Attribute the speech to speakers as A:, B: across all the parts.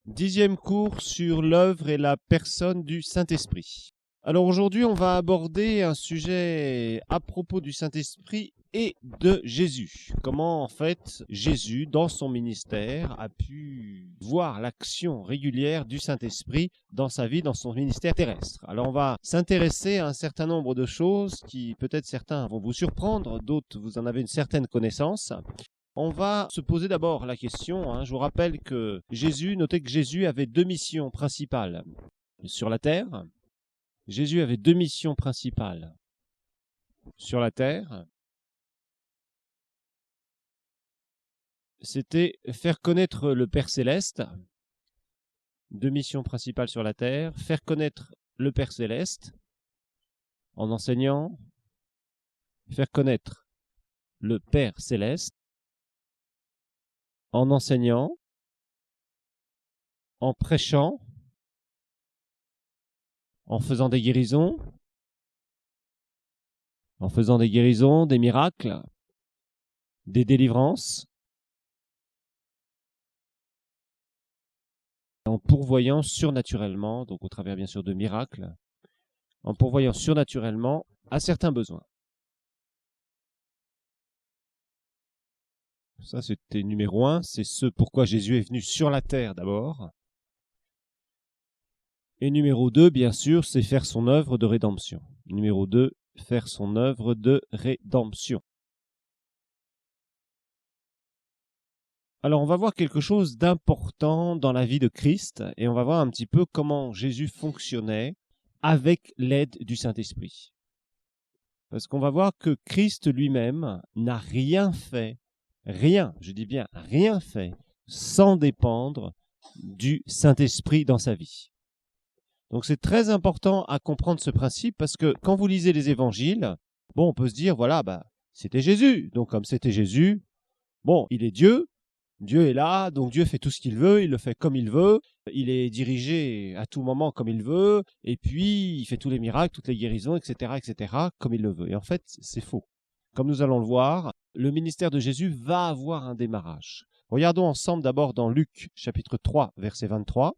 A: 10e cours sur l'œuvre et la personne du Saint-Esprit. Alors aujourd'hui, on va aborder un sujet à propos du Saint-Esprit et de Jésus. Comment en fait Jésus, dans son ministère, a pu voir l'action régulière du Saint-Esprit dans sa vie, dans son ministère terrestre. Alors on va s'intéresser à un certain nombre de choses qui peut-être certains vont vous surprendre, d'autres vous en avez une certaine connaissance. On va se poser d'abord la question, je vous rappelle que notez que Jésus avait deux missions principales sur la terre. Jésus avait deux missions principales sur la terre. C'était faire connaître le Père Céleste, deux missions principales sur la terre, faire connaître le Père Céleste en enseignant, faire connaître le Père Céleste en enseignant, en prêchant, en faisant des guérisons, des miracles, des délivrances, en pourvoyant surnaturellement, donc au travers bien sûr de miracles, en pourvoyant surnaturellement à certains besoins. Ça, c'était numéro 1, c'est ce pourquoi Jésus est venu sur la terre d'abord. Et numéro 2, bien sûr, c'est faire son œuvre de rédemption. Numéro 2, faire son œuvre de rédemption. Alors, on va voir quelque chose d'important dans la vie de Christ et on va voir un petit peu comment Jésus fonctionnait avec l'aide du Saint-Esprit. Parce qu'on va voir que Christ lui-même n'a rien fait, je dis bien rien fait, sans dépendre du Saint-Esprit dans sa vie. Donc c'est très important à comprendre ce principe parce que quand vous lisez les évangiles, on peut se dire, c'était Jésus. Donc comme c'était Jésus, il est Dieu, Dieu est là, donc Dieu fait tout ce qu'il veut, il le fait comme il veut, il est dirigé à tout moment comme il veut, et puis il fait tous les miracles, toutes les guérisons, etc., comme il le veut. Et en fait, c'est faux. Comme nous allons le voir, le ministère de Jésus va avoir un démarrage. Regardons ensemble d'abord dans Luc, chapitre 3, verset 23.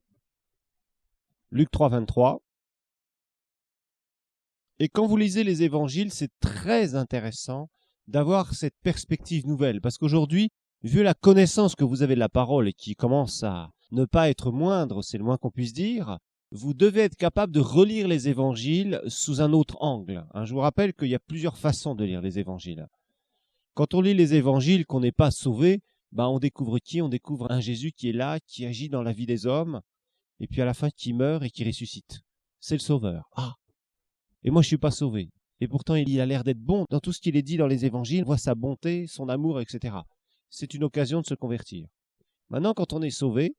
A: Luc 3, 23. Et quand vous lisez les évangiles, c'est très intéressant d'avoir cette perspective nouvelle, parce qu'aujourd'hui, vu la connaissance que vous avez de la parole et qui commence à ne pas être moindre, c'est le moins qu'on puisse dire, vous devez être capable de relire les évangiles sous un autre angle. Je vous rappelle qu'il y a plusieurs façons de lire les évangiles. Quand on lit les évangiles, qu'on n'est pas sauvé, on découvre qui? On découvre un Jésus qui est là, qui agit dans la vie des hommes, et puis à la fin qui meurt et qui ressuscite. C'est le sauveur. Et moi je ne suis pas sauvé. Et pourtant il a l'air d'être bon dans tout ce qu'il est dit dans les évangiles, on voit sa bonté, son amour, etc. C'est une occasion de se convertir. Maintenant, quand on est sauvé,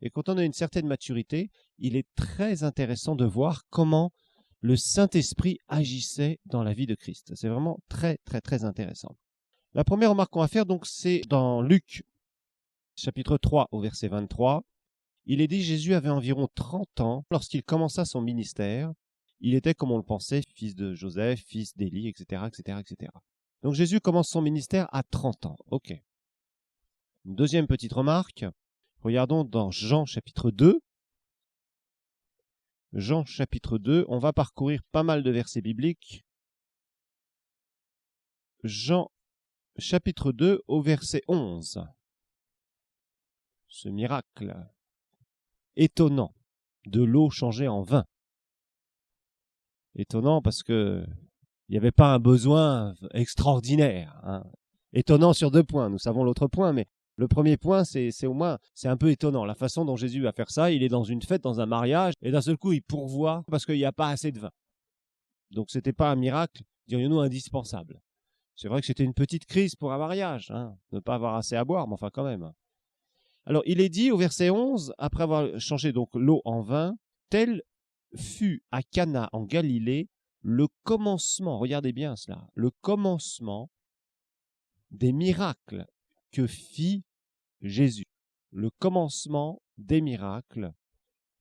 A: et quand on a une certaine maturité, il est très intéressant de voir comment le Saint-Esprit agissait dans la vie de Christ. C'est vraiment très, très, très intéressant. La première remarque qu'on va faire, donc, c'est dans Luc, chapitre 3, au verset 23. Il est dit, Jésus avait environ 30 ans lorsqu'il commença son ministère. Il était, comme on le pensait, fils de Joseph, fils d'Élie, etc., etc., etc. Donc Jésus commence son ministère à 30 ans. Ok. Une deuxième petite remarque. Regardons dans Jean chapitre 2. Jean chapitre 2, on va parcourir pas mal de versets bibliques. Jean chapitre 2 au verset 11. Ce miracle étonnant de l'eau changée en vin. Étonnant parce que il n'y avait pas un besoin extraordinaire. Étonnant sur deux points, nous savons l'autre point, mais le premier point, c'est un peu étonnant. La façon dont Jésus va faire ça, il est dans une fête, dans un mariage, et d'un seul coup, il pourvoit parce qu'il n'y a pas assez de vin. Donc, ce n'était pas un miracle, dirions-nous, indispensable. C'est vrai que c'était une petite crise pour un mariage, ne pas avoir assez à boire, mais enfin quand même. Alors, il est dit au verset 11, après avoir changé donc l'eau en vin, tel fut à Cana en Galilée le commencement, regardez bien cela, le commencement des miracles que fit Jésus. Le commencement des miracles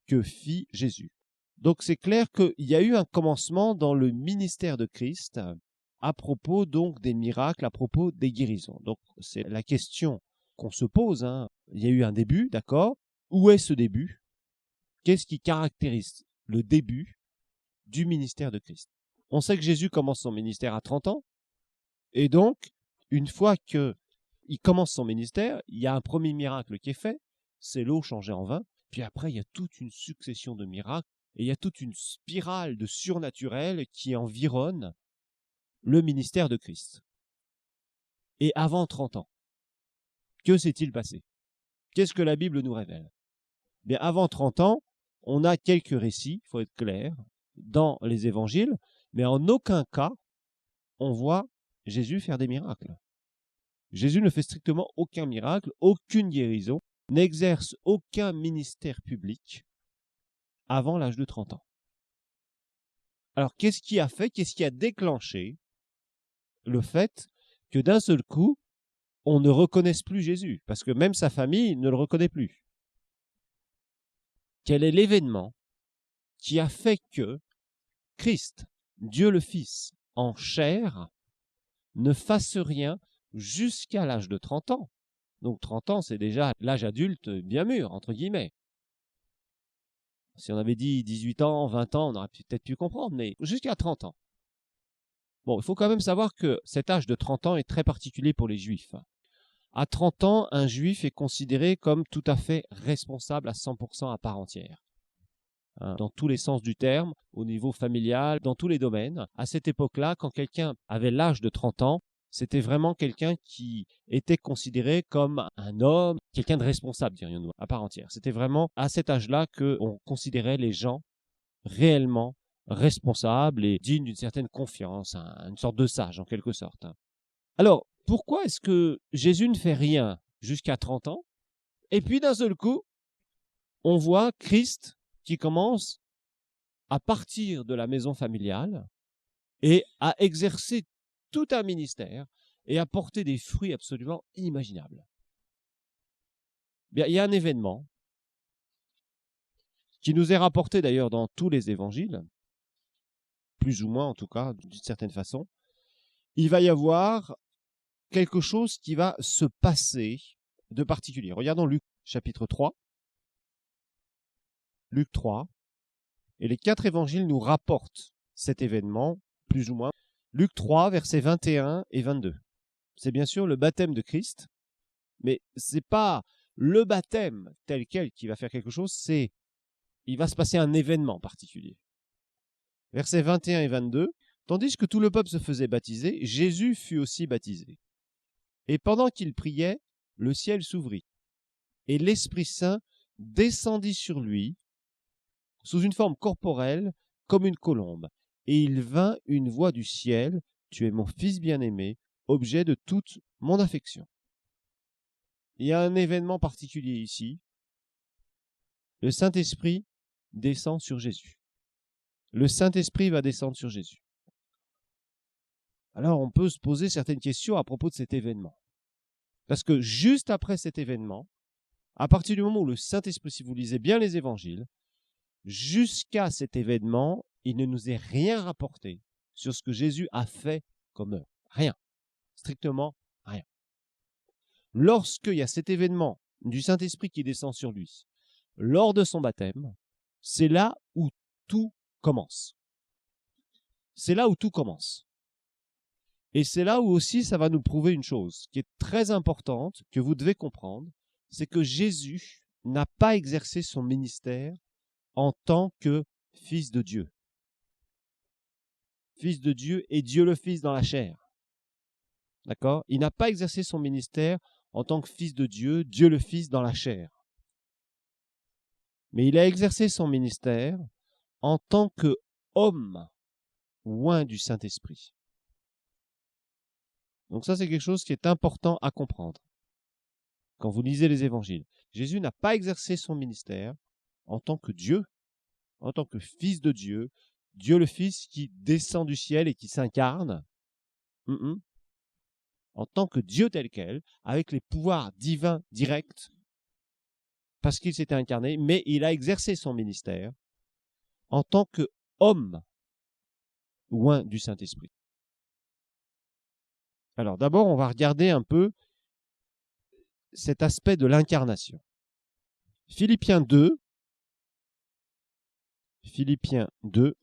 A: que fit Jésus. Donc c'est clair qu'il y a eu un commencement dans le ministère de Christ à propos donc des miracles, à propos des guérisons. Donc c'est la question qu'on se pose. Il y a eu un début, d'accord, où est ce début? Qu'est-ce qui caractérise le début du ministère de Christ? On sait que Jésus commence son ministère à 30 ans, et donc, une fois qu'il commence son ministère, il y a un premier miracle qui est fait, c'est l'eau changée en vin, puis après, il y a toute une succession de miracles, et il y a toute une spirale de surnaturel qui environne le ministère de Christ. Et avant 30 ans, que s'est-il passé? Qu'est-ce que la Bible nous révèle? Bien, avant 30 ans, on a quelques récits, il faut être clair, dans les évangiles, mais en aucun cas, on voit Jésus faire des miracles. Jésus ne fait strictement aucun miracle, aucune guérison, n'exerce aucun ministère public avant l'âge de 30 ans. Alors, qu'est-ce qui a déclenché le fait que d'un seul coup, on ne reconnaisse plus Jésus? Parce que même sa famille ne le reconnaît plus. Quel est l'événement qui a fait que Christ, Dieu le Fils, en chair, ne fasse rien jusqu'à l'âge de 30 ans? Donc 30 ans, c'est déjà l'âge adulte bien mûr, entre guillemets. Si on avait dit 18 ans, 20 ans, on aurait peut-être pu comprendre, mais jusqu'à 30 ans. Bon, il faut quand même savoir que cet âge de 30 ans est très particulier pour les Juifs. À 30 ans, un Juif est considéré comme tout à fait responsable à 100% à part entière. Dans tous les sens du terme, au niveau familial, dans tous les domaines. À cette époque-là, quand quelqu'un avait l'âge de 30 ans, c'était vraiment quelqu'un qui était considéré comme un homme, quelqu'un de responsable, dirions-nous, à part entière. C'était vraiment à cet âge-là qu'on considérait les gens réellement responsables et dignes d'une certaine confiance, une sorte de sage en quelque sorte. Alors, pourquoi est-ce que Jésus ne fait rien jusqu'à 30 ans? Et puis d'un seul coup, on voit Christ qui commence à partir de la maison familiale et à exercer tout un ministère et à porter des fruits absolument inimaginables. Bien, il y a un événement qui nous est rapporté d'ailleurs dans tous les évangiles, plus ou moins en tout cas, d'une certaine façon. Il va y avoir quelque chose qui va se passer de particulier. Regardons Luc chapitre 3. Luc 3. Et les 4 évangiles nous rapportent cet événement, plus ou moins. Luc 3, versets 21 et 22. C'est bien sûr le baptême de Christ, mais ce n'est pas le baptême tel quel qui va faire quelque chose, il va se passer un événement particulier. Versets 21 et 22. Tandis que tout le peuple se faisait baptiser, Jésus fut aussi baptisé. Et pendant qu'il priait, le ciel s'ouvrit, et l'Esprit Saint descendit sur lui sous une forme corporelle comme une colombe. Et il vint une voix du ciel, « Tu es mon Fils bien-aimé, objet de toute mon affection. » Il y a un événement particulier ici. Le Saint-Esprit descend sur Jésus. Le Saint-Esprit va descendre sur Jésus. Alors on peut se poser certaines questions à propos de cet événement. Parce que juste après cet événement, à partir du moment où le Saint-Esprit, si vous lisez bien les évangiles, jusqu'à cet événement, il ne nous est rien rapporté sur ce que Jésus a fait comme œuvre. Rien. Strictement rien. Lorsqu'il y a cet événement du Saint-Esprit qui descend sur lui, lors de son baptême, c'est là où tout commence. C'est là où tout commence. Et c'est là où aussi ça va nous prouver une chose qui est très importante, que vous devez comprendre, c'est que Jésus n'a pas exercé son ministère en tant que Fils de Dieu. Fils de Dieu et Dieu le Fils dans la chair. D'accord? Il n'a pas exercé son ministère en tant que Fils de Dieu, Dieu le Fils dans la chair. Mais il a exercé son ministère en tant qu'homme oint du Saint-Esprit. Donc ça, c'est quelque chose qui est important à comprendre quand vous lisez les évangiles. Jésus n'a pas exercé son ministère en tant que Dieu, en tant que Fils de Dieu, Dieu le Fils qui descend du ciel et qui s'incarne, en tant que Dieu tel quel, avec les pouvoirs divins directs, parce qu'il s'était incarné, mais il a exercé son ministère en tant qu'homme oint du Saint-Esprit. Alors d'abord, on va regarder un peu cet aspect de l'incarnation. Philippiens 2. Philippiens 2.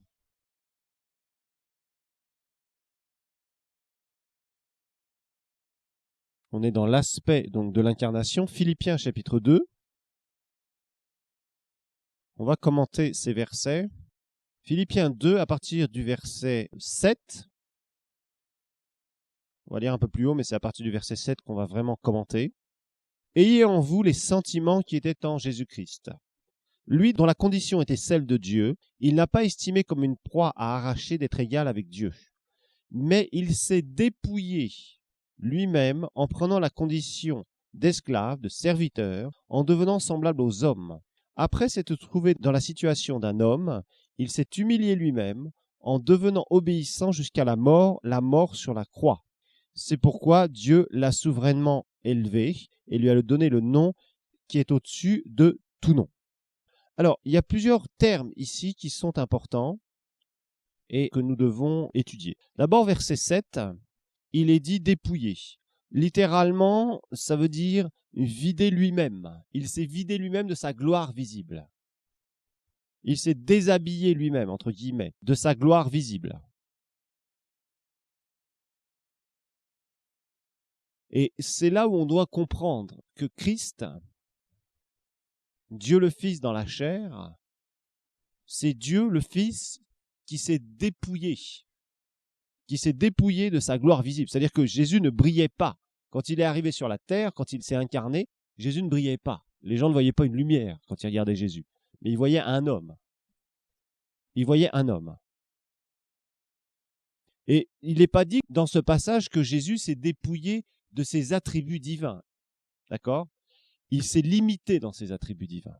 A: On est dans l'aspect donc de l'incarnation. Philippiens chapitre 2. On va commenter ces versets. Philippiens 2 à partir du verset 7. On va lire un peu plus haut, mais c'est à partir du verset 7 qu'on va vraiment commenter. Ayez en vous les sentiments qui étaient en Jésus-Christ. Lui, dont la condition était celle de Dieu, il n'a pas estimé comme une proie à arracher d'être égal avec Dieu. Mais il s'est dépouillé lui-même en prenant la condition d'esclave, de serviteur, en devenant semblable aux hommes. Après s'être trouvé dans la situation d'un homme, il s'est humilié lui-même en devenant obéissant jusqu'à la mort sur la croix. C'est pourquoi Dieu l'a souverainement élevé et lui a donné le nom qui est au-dessus de tout nom. Alors, il y a plusieurs termes ici qui sont importants et que nous devons étudier. D'abord, verset 7, il est dit dépouiller. Littéralement, ça veut dire vider lui-même. Il s'est vidé lui-même de sa gloire visible. Il s'est déshabillé lui-même, entre guillemets, de sa gloire visible. Et c'est là où on doit comprendre que Christ, Dieu le Fils dans la chair, c'est Dieu le Fils qui s'est dépouillé de sa gloire visible. C'est-à-dire que Jésus ne brillait pas. Quand il est arrivé sur la terre, quand il s'est incarné, Jésus ne brillait pas. Les gens ne voyaient pas une lumière quand ils regardaient Jésus, mais ils voyaient un homme. Ils voyaient un homme. Et il n'est pas dit dans ce passage que Jésus s'est dépouillé de ses attributs divins. D'accord ? Il s'est limité dans ses attributs divins.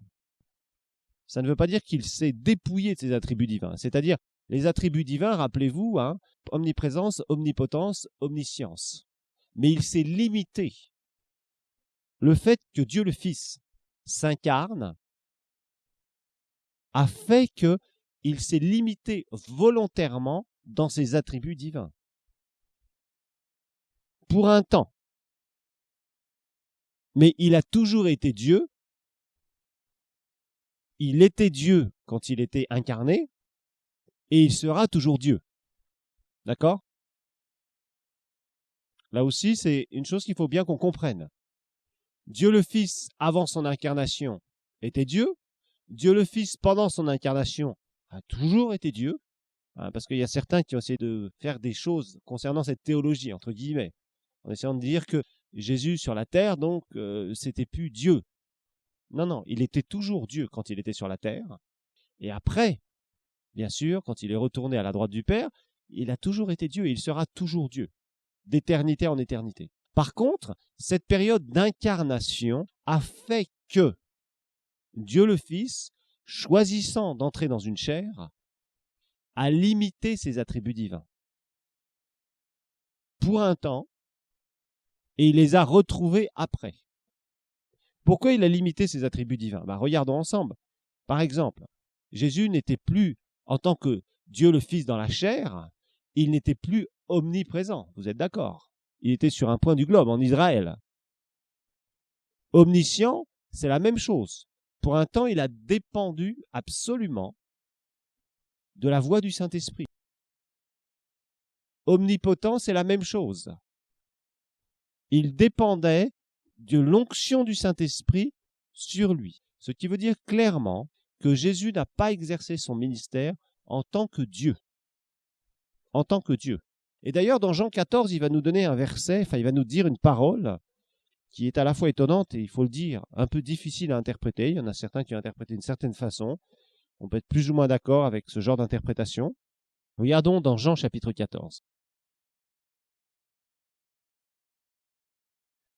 A: Ça ne veut pas dire qu'il s'est dépouillé de ses attributs divins. C'est-à-dire, les attributs divins, rappelez-vous, omniprésence, omnipotence, omniscience. Mais il s'est limité. Le fait que Dieu le Fils s'incarne a fait qu'il s'est limité volontairement dans ses attributs divins. Pour un temps. Mais il a toujours été Dieu. Il était Dieu quand il était incarné et il sera toujours Dieu. D'accord ? Là aussi, c'est une chose qu'il faut bien qu'on comprenne. Dieu le Fils, avant son incarnation, était Dieu. Dieu le Fils, pendant son incarnation, a toujours été Dieu. Parce qu'il y a certains qui ont essayé de faire des choses concernant cette théologie, entre guillemets, en essayant de dire que Jésus sur la terre, donc, c'était plus Dieu. Non, il était toujours Dieu quand il était sur la terre. Et après, bien sûr, quand il est retourné à la droite du Père, il a toujours été Dieu et il sera toujours Dieu, d'éternité en éternité. Par contre, cette période d'incarnation a fait que Dieu le Fils, choisissant d'entrer dans une chair, a limité ses attributs divins pour un temps et il les a retrouvés après. Pourquoi il a limité ses attributs divins ? Regardons ensemble. Par exemple, Jésus n'était plus, en tant que Dieu le Fils dans la chair, il n'était plus omniprésent. Vous êtes d'accord ? Il était sur un point du globe, en Israël. Omniscient, c'est la même chose. Pour un temps, il a dépendu absolument de la voix du Saint-Esprit. Omnipotent, c'est la même chose. Il dépendait de l'onction du Saint-Esprit sur lui. Ce qui veut dire clairement que Jésus n'a pas exercé son ministère en tant que Dieu. En tant que Dieu. Et d'ailleurs, dans Jean 14, il va nous donner un verset, il va nous dire une parole qui est à la fois étonnante et, il faut le dire, un peu difficile à interpréter. Il y en a certains qui ont interprété d'une certaine façon. On peut être plus ou moins d'accord avec ce genre d'interprétation. Regardons dans Jean chapitre 14.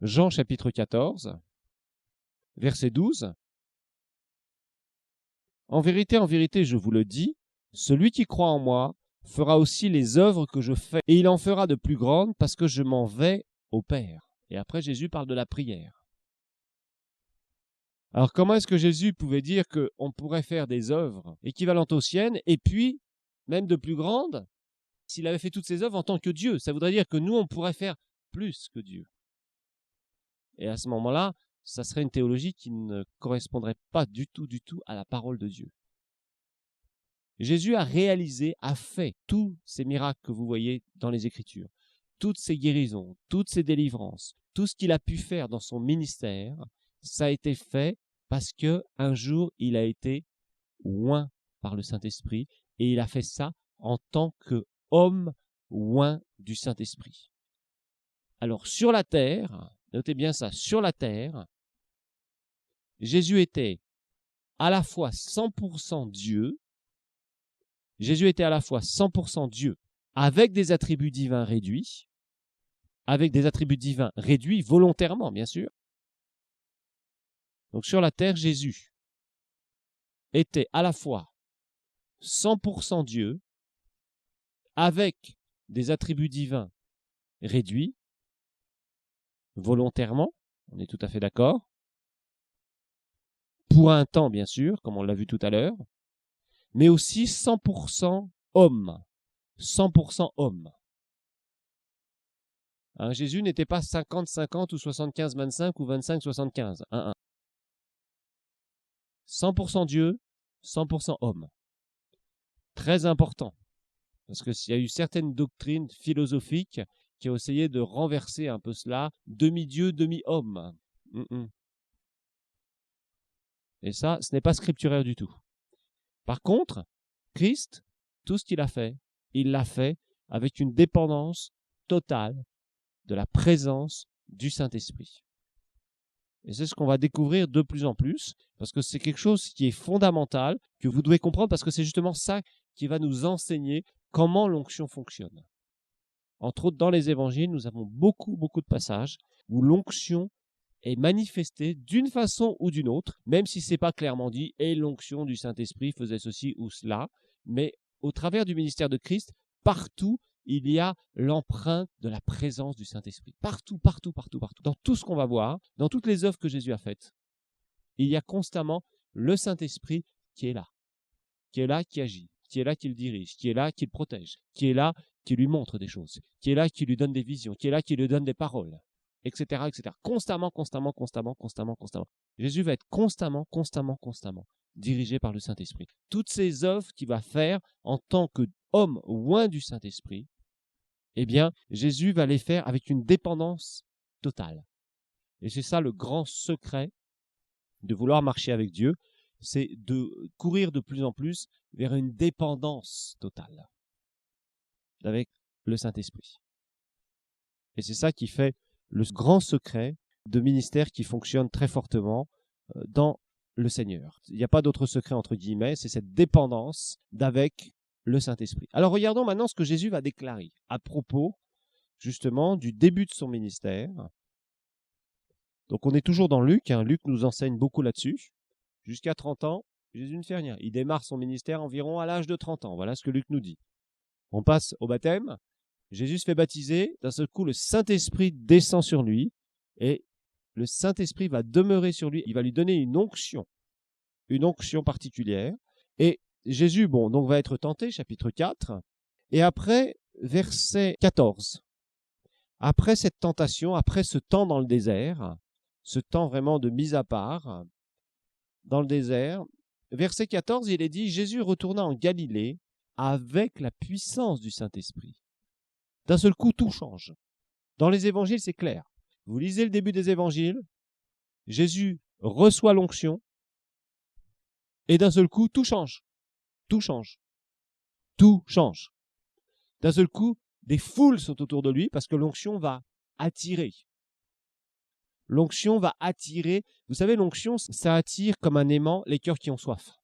A: Jean chapitre 14, verset 12. En vérité, je vous le dis, celui qui croit en moi fera aussi les œuvres que je fais, et il en fera de plus grandes parce que je m'en vais au Père. Et après, Jésus parle de la prière. Alors, comment est-ce que Jésus pouvait dire qu'on pourrait faire des œuvres équivalentes aux siennes, et puis, même de plus grandes, s'il avait fait toutes ces œuvres en tant que Dieu? Ça voudrait dire que nous, on pourrait faire plus que Dieu. Et à ce moment-là, ça serait une théologie qui ne correspondrait pas du tout à la parole de Dieu. Jésus a réalisé, a fait tous ces miracles que vous voyez dans les Écritures, toutes ces guérisons, toutes ces délivrances, tout ce qu'il a pu faire dans son ministère, ça a été fait parce qu'un jour, il a été oint par le Saint-Esprit et il a fait ça en tant qu'homme oint du Saint-Esprit. Alors, sur la terre, notez bien ça, sur la terre, Jésus était à la fois 100% Dieu, Jésus était à la fois 100% Dieu avec des attributs divins réduits, volontairement, bien sûr. Donc sur la terre, Jésus était à la fois 100% Dieu avec des attributs divins réduits, volontairement, on est tout à fait d'accord, pour un temps, bien sûr, comme on l'a vu tout à l'heure, mais aussi 100% homme. 100% homme. Hein, Jésus n'était pas 50-50 ou 75-25 ou 25-75. 1-1. 100% Dieu, 100% homme. Très important, parce qu'il y a eu certaines doctrines philosophiques qui ont essayé de renverser un peu cela, demi-dieu, demi-homme. Et ça, ce n'est pas scripturaire du tout. Par contre, Christ, tout ce qu'il a fait, il l'a fait avec une dépendance totale de la présence du Saint-Esprit. Et c'est ce qu'on va découvrir de plus en plus, parce que c'est quelque chose qui est fondamental, que vous devez comprendre, parce que c'est justement ça qui va nous enseigner comment l'onction fonctionne. Entre autres, dans les évangiles, nous avons beaucoup de passages où l'onction est manifestée d'une façon ou d'une autre, même si ce n'est pas clairement dit, et l'onction du Saint-Esprit faisait ceci ou cela, mais au travers du ministère de Christ, partout, il y a l'empreinte de la présence du Saint-Esprit. Partout. Dans tout ce qu'on va voir, dans toutes les œuvres que Jésus a faites, il y a constamment le Saint-Esprit qui est là, qui agit, qui est là, qui le dirige, qui est là, qui le protège, qui est là, qui lui montre des choses, qui est là, qui lui donne des visions, qui est là, qui lui donne des paroles, etc. Constamment. Jésus va être constamment dirigé par le Saint-Esprit. Toutes ces œuvres qu'il va faire en tant qu'homme oint du Saint-Esprit, eh bien, Jésus va les faire avec une dépendance totale. Et c'est ça le grand secret de vouloir marcher avec Dieu, c'est de courir de plus en plus vers une dépendance totale avec le Saint-Esprit. Et c'est ça qui fait le grand secret de ministère qui fonctionne très fortement dans le Seigneur. Il n'y a pas d'autre secret entre guillemets, c'est cette dépendance d'avec le Saint-Esprit. Alors regardons maintenant ce que Jésus va déclarer à propos justement du début de son ministère. Donc on est toujours dans Luc, Luc nous enseigne beaucoup là-dessus. Jusqu'à 30 ans, Jésus ne fait rien. Il démarre son ministère environ à l'âge de 30 ans. Voilà ce que Luc nous dit. On passe au baptême. Jésus se fait baptiser. D'un seul coup, le Saint-Esprit descend sur lui et le Saint-Esprit va demeurer sur lui. Il va lui donner une onction particulière. Et Jésus, donc va être tenté, chapitre 4. Et après, verset 14. Après cette tentation, après ce temps dans le désert, ce temps vraiment de mise à part, dans le désert, verset 14, il est dit « Jésus retourna en Galilée avec la puissance du Saint-Esprit. » D'un seul coup, tout change. Dans les évangiles, c'est clair. Vous lisez le début des évangiles, Jésus reçoit l'onction, et d'un seul coup, tout change. Tout change. Tout change. D'un seul coup, des foules sont autour de lui parce que l'onction va attirer. L'onction va attirer. Vous savez, l'onction, ça attire comme un aimant les cœurs qui ont soif.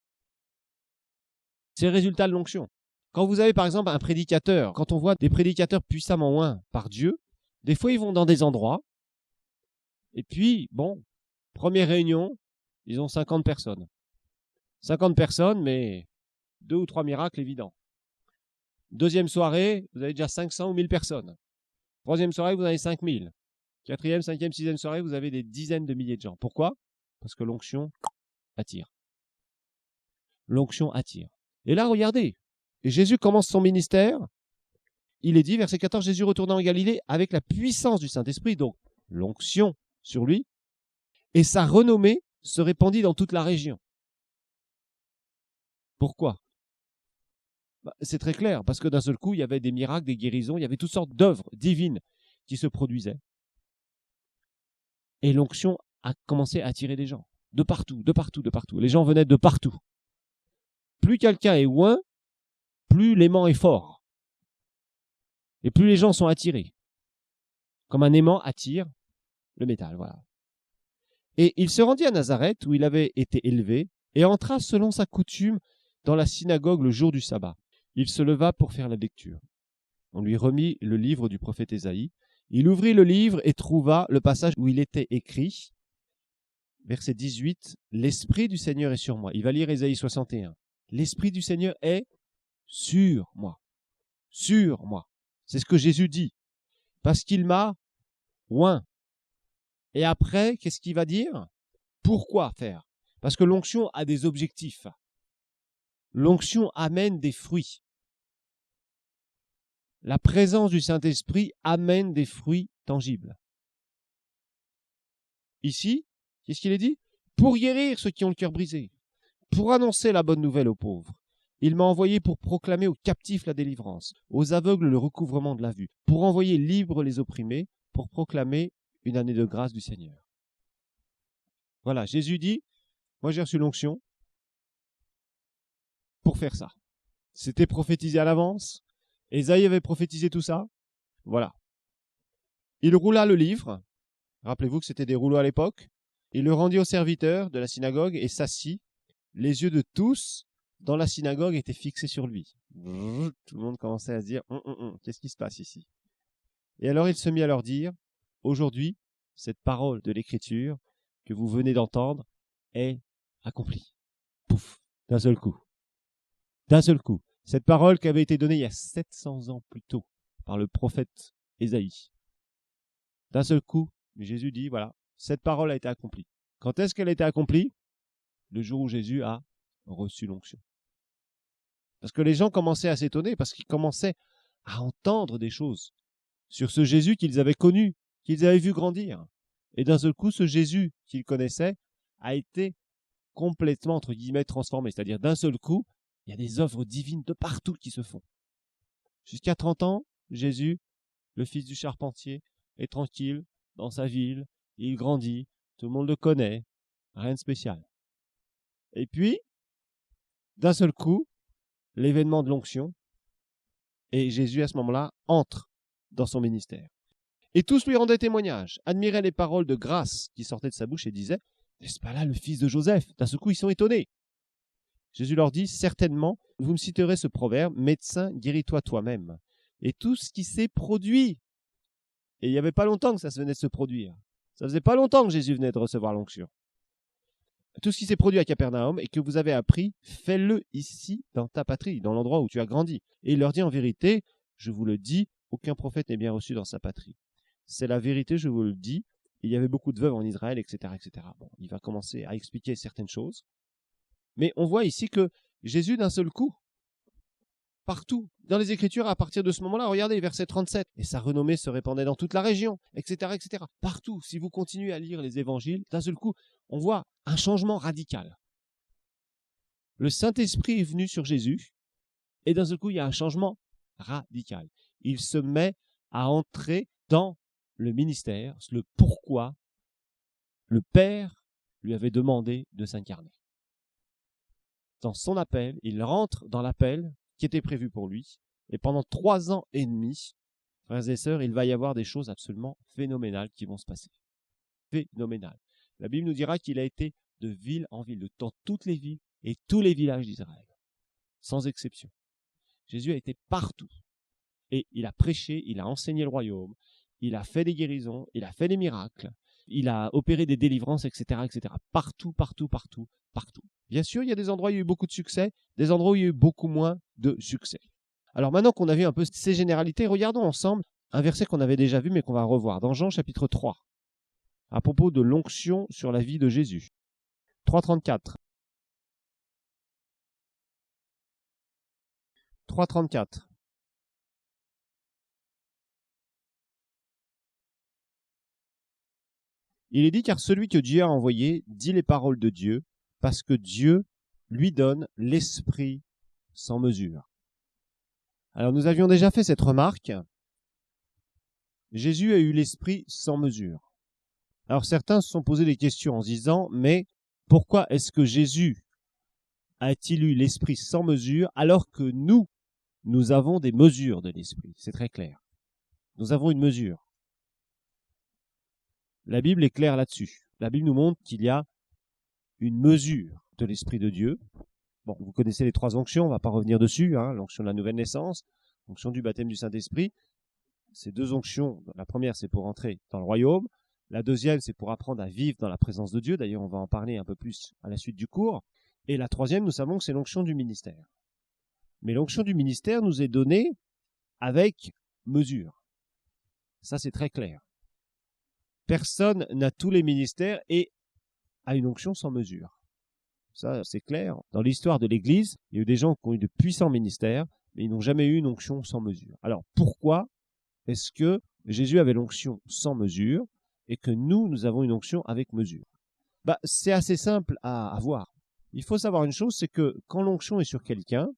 A: C'est le résultat de l'onction. Quand vous avez par exemple un prédicateur, quand on voit des prédicateurs puissamment oints par Dieu, des fois ils vont dans des endroits, et puis, première réunion, ils ont 50 personnes. 50 personnes, mais 2 ou 3 miracles évidents. Deuxième soirée, vous avez déjà 500 ou 1000 personnes. Troisième soirée, vous en avez 5000. Quatrième, cinquième, sixième soirée, vous avez des dizaines de milliers de gens. Pourquoi? Parce que l'onction attire. L'onction attire. Et là, regardez, Jésus commence son ministère. Il est dit, verset 14, Jésus retourna en Galilée avec la puissance du Saint-Esprit, donc l'onction sur lui. et sa renommée se répandit dans toute la région. Pourquoi? C'est très clair, parce que d'un seul coup, il y avait des miracles, des guérisons, il y avait toutes sortes d'œuvres divines qui se produisaient. Et l'onction a commencé à attirer des gens. De partout, de partout, de partout. Les gens venaient de partout. Plus quelqu'un est loin, plus l'aimant est fort. Et plus les gens sont attirés. Comme un aimant attire le métal, voilà. Et il se rendit à Nazareth, où il avait été élevé, et entra selon sa coutume dans la synagogue le jour du sabbat. Il se leva pour faire la lecture. On lui remit le livre du prophète Ésaïe. Il ouvrit le livre et trouva le passage où il était écrit, verset 18, « L'Esprit du Seigneur est sur moi ». Il va lire Ésaïe 61. « L'Esprit du Seigneur est sur moi. Sur moi. » C'est ce que Jésus dit. Parce qu'il m'a oint. Et après, qu'est-ce qu'il va dire? Pourquoi faire? Parce que l'onction a des objectifs. L'onction amène des fruits. La présence du Saint-Esprit amène des fruits tangibles. Ici, qu'est-ce qu'il est dit? Pour guérir ceux qui ont le cœur brisé, pour annoncer la bonne nouvelle aux pauvres. Il m'a envoyé pour proclamer aux captifs la délivrance, aux aveugles le recouvrement de la vue, pour envoyer libres les opprimés, pour proclamer une année de grâce du Seigneur. Voilà, Jésus dit, moi j'ai reçu l'onction pour faire ça. C'était prophétisé à l'avance. Ésaïe avait prophétisé tout ça. Voilà. Il roula le livre. Rappelez-vous que c'était des rouleaux à l'époque. Il le rendit au serviteur de la synagogue et s'assit. Les yeux de tous dans la synagogue étaient fixés sur lui. Tout le monde commençait à se dire qu'est-ce qui se passe ici? Et alors il se mit à leur dire, aujourd'hui, cette parole de l'Écriture que vous venez d'entendre est accomplie. Pouf, d'un seul coup. D'un seul coup. Cette parole qui avait été donnée il y a 700 ans plus tôt par le prophète Ésaïe. D'un seul coup, Jésus dit, voilà, cette parole a été accomplie. Quand est-ce qu'elle a été accomplie? Le jour où Jésus a reçu l'onction. Parce que les gens commençaient à s'étonner, parce qu'ils commençaient à entendre des choses sur ce Jésus qu'ils avaient connu, qu'ils avaient vu grandir. Et d'un seul coup, ce Jésus qu'ils connaissaient a été complètement, entre guillemets, transformé. C'est-à-dire, d'un seul coup, il y a des œuvres divines de partout qui se font. Jusqu'à 30 ans, Jésus, le fils du charpentier, est tranquille dans sa ville, il grandit, tout le monde le connaît, rien de spécial. Et puis, d'un seul coup, l'événement de l'onction, et Jésus, à ce moment-là, entre dans son ministère. Et tous lui rendaient témoignage, admiraient les paroles de grâce qui sortaient de sa bouche et disaient, « N'est-ce pas là le fils de Joseph ?» D'un seul coup, ils sont étonnés. Jésus leur dit, « Certainement, vous me citerez ce proverbe, « Médecin, guéris-toi toi-même. » Et tout ce qui s'est produit, et il n'y avait pas longtemps que ça venait de se produire. Ça faisait pas longtemps que Jésus venait de recevoir l'onction. Tout ce qui s'est produit à Capernaum et que vous avez appris, fais-le ici dans ta patrie, dans l'endroit où tu as grandi. Et il leur dit en vérité, je vous le dis, aucun prophète n'est bien reçu dans sa patrie. C'est la vérité, je vous le dis. Il y avait beaucoup de veuves en Israël, etc., etc. Bon, il va commencer à expliquer certaines choses. Mais on voit ici que Jésus, d'un seul coup, partout, dans les Écritures, à partir de ce moment-là, regardez, verset 37, et sa renommée se répandait dans toute la région, etc., etc. Partout, si vous continuez à lire les évangiles, d'un seul coup, on voit un changement radical. Le Saint-Esprit est venu sur Jésus, et d'un seul coup, il y a un changement radical. Il se met à entrer dans le ministère, le pourquoi le Père lui avait demandé de s'incarner. Dans son appel, il rentre dans l'appel qui était prévu pour lui, et pendant 3 ans et demi, frères et sœurs, il va y avoir des choses absolument phénoménales qui vont se passer. Phénoménales. La Bible nous dira qu'il a été de ville en ville, dans toutes les villes et tous les villages d'Israël, sans exception. Jésus a été partout. Et il a prêché, il a enseigné le royaume, il a fait des guérisons, il a fait des miracles, il a opéré des délivrances, etc., etc. Partout, partout, partout, partout. Bien sûr, il y a des endroits où il y a eu beaucoup de succès, des endroits où il y a eu beaucoup moins de succès. Alors maintenant qu'on a vu un peu ces généralités, regardons ensemble un verset qu'on avait déjà vu mais qu'on va revoir dans Jean chapitre 3, à propos de l'onction sur la vie de Jésus. 3,34. 3,34. Il est dit car celui que Dieu a envoyé dit les paroles de Dieu, parce que Dieu lui donne l'esprit sans mesure. Alors nous avions déjà fait cette remarque. Jésus a eu l'esprit sans mesure. Alors certains se sont posé des questions en se disant, mais pourquoi est-ce que Jésus a-t-il eu l'esprit sans mesure alors que nous avons des mesures de l'esprit? C'est très clair. Nous avons une mesure. La Bible est claire là-dessus. La Bible nous montre qu'il y a une mesure de l'Esprit de Dieu. Bon, vous connaissez les 3 onctions, on ne va pas revenir dessus, hein, l'onction de la nouvelle naissance, l'onction du baptême du Saint-Esprit. Ces 2 onctions, la première c'est pour entrer dans le royaume, la deuxième c'est pour apprendre à vivre dans la présence de Dieu, d'ailleurs on va en parler un peu plus à la suite du cours, et la troisième nous savons que c'est l'onction du ministère. Mais l'onction du ministère nous est donnée avec mesure. Ça c'est très clair. Personne n'a tous les ministères et a une onction sans mesure. Ça, c'est clair. Dans l'histoire de l'Église, il y a eu des gens qui ont eu de puissants ministères, mais ils n'ont jamais eu une onction sans mesure. Alors, pourquoi est-ce que Jésus avait l'onction sans mesure et que nous avons une onction avec mesure? C'est assez simple à voir. Il faut savoir une chose, c'est que quand l'onction est sur quelqu'un,